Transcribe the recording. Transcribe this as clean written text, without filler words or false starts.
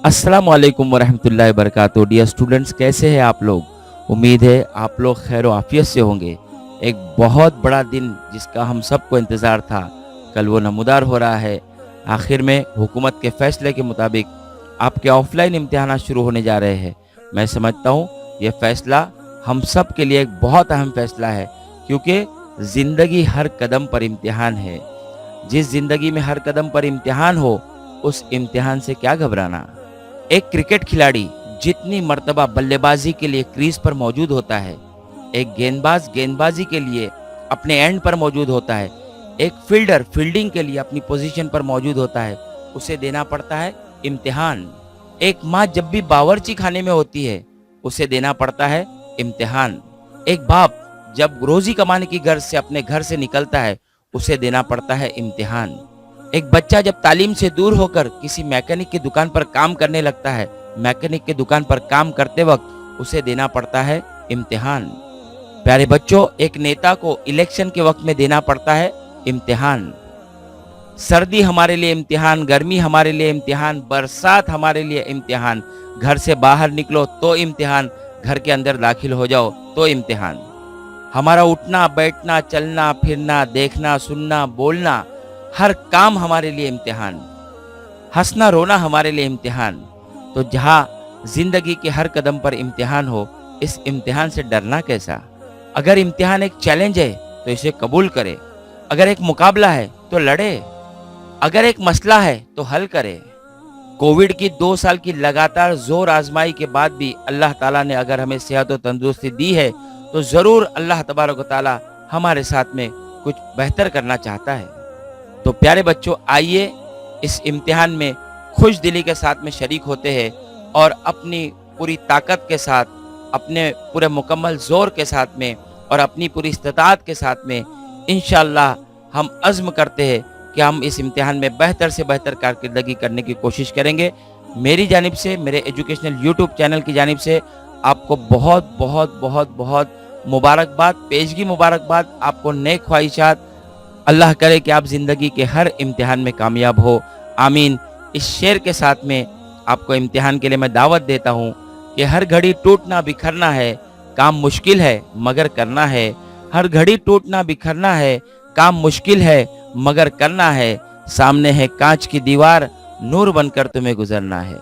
अस्सलाम वालेकुम वरहमतुल्लाहि वबरकातुहू। डियर स्टूडेंट्स, कैसे हैं आप लोग? उम्मीद है आप लोग खैर आफियत से होंगे। एक बहुत बड़ा दिन जिसका हम सबको इंतज़ार था, कल वो नमूदार हो रहा है। आखिर में हुकूमत के फैसले के मुताबिक आपके ऑफलाइन इम्तिहान शुरू होने जा रहे हैं। मैं समझता हूँ ये फ़ैसला हम सब के लिए एक बहुत अहम फ़ैसला है, क्योंकि ज़िंदगी हर कदम पर इम्तिहान है। जिस ज़िंदगी में हर कदम पर इम्तिहान हो, उस इम्तिहान से क्या घबराना। एक क्रिकेट खिलाड़ी जितनी मर्तबा बल्लेबाजी के लिए क्रीज पर मौजूद होता है, एक गेंदबाज गेंदबाजी के लिए अपने एंड पर मौजूद होता है, एक फील्डर फील्डिंग के लिए अपनी पोजीशन पर मौजूद होता है, उसे देना पड़ता है इम्तिहान। एक माँ जब भी बावर्ची खाने में होती है, उसे देना पड़ता है इम्तिहान। एक बाप जब रोजी कमाने की घर से अपने घर से निकलता है, उसे देना पड़ता है इम्तिहान। एक बच्चा जब तालीम से दूर होकर किसी मैकेनिक की दुकान पर काम करने लगता है, मैकेनिक की दुकान पर काम करते वक्त उसे देना पड़ता है इम्तिहान। प्यारे बच्चों, एक नेता को इलेक्शन के वक्त में देना पड़ता है इम्तिहान। सर्दी हमारे लिए इम्तिहान, गर्मी हमारे लिए इम्तिहान, बरसात हमारे लिए इम्तिहान। घर से बाहर निकलो तो इम्तिहान, घर के अंदर दाखिल हो जाओ तो इम्तिहान। हमारा उठना बैठना, चलना फिरना, देखना सुनना बोलना, हर काम हमारे लिए इम्तिहान। हंसना रोना हमारे लिए इम्तिहान। तो जहाँ जिंदगी के हर कदम पर इम्तिहान हो, इस इम्तिहान से डरना कैसा। अगर इम्तिहान एक चैलेंज है तो इसे कबूल करे। अगर एक मुकाबला है तो लड़े। अगर एक मसला है तो हल करे। कोविड की 2 साल की लगातार जोर आजमाई के बाद भी अल्लाह ताला ने अगर हमें सेहत और तंदुरुस्ती दी है, तो जरूर अल्लाह तबारक व ताला हमारे साथ में कुछ बेहतर करना चाहता है। तो प्यारे बच्चों, आइए इस इम्तिहान में खुश दिली के साथ में शरीक होते हैं और अपनी पूरी ताकत के साथ, अपने पूरे मुकम्मल ज़ोर के साथ में और अपनी पूरी इस्तिताअत के साथ में इंशाअल्लाह हम अज़्म करते हैं कि हम इस इम्तिहान में बेहतर से बेहतर कारकर्दगी करने की कोशिश करेंगे। मेरी जानिब से, मेरे एजुकेशनल यूट्यूब चैनल की जानिब से आपको बहुत बहुत बहुत बहुत मुबारकबाद, पेशगी मुबारकबाद, आपको नेक ख्वाहिशात। अल्लाह करे कि आप ज़िंदगी के हर इम्तिहान में कामयाब हो, आमीन। इस शेर के साथ में आपको इम्तिहान के लिए मैं दावत देता हूँ कि हर घड़ी टूटना बिखरना है, काम मुश्किल है मगर करना है। हर घड़ी टूटना बिखरना है, काम मुश्किल है मगर करना है। सामने है कांच की दीवार, नूर बनकर तुम्हें गुजरना है।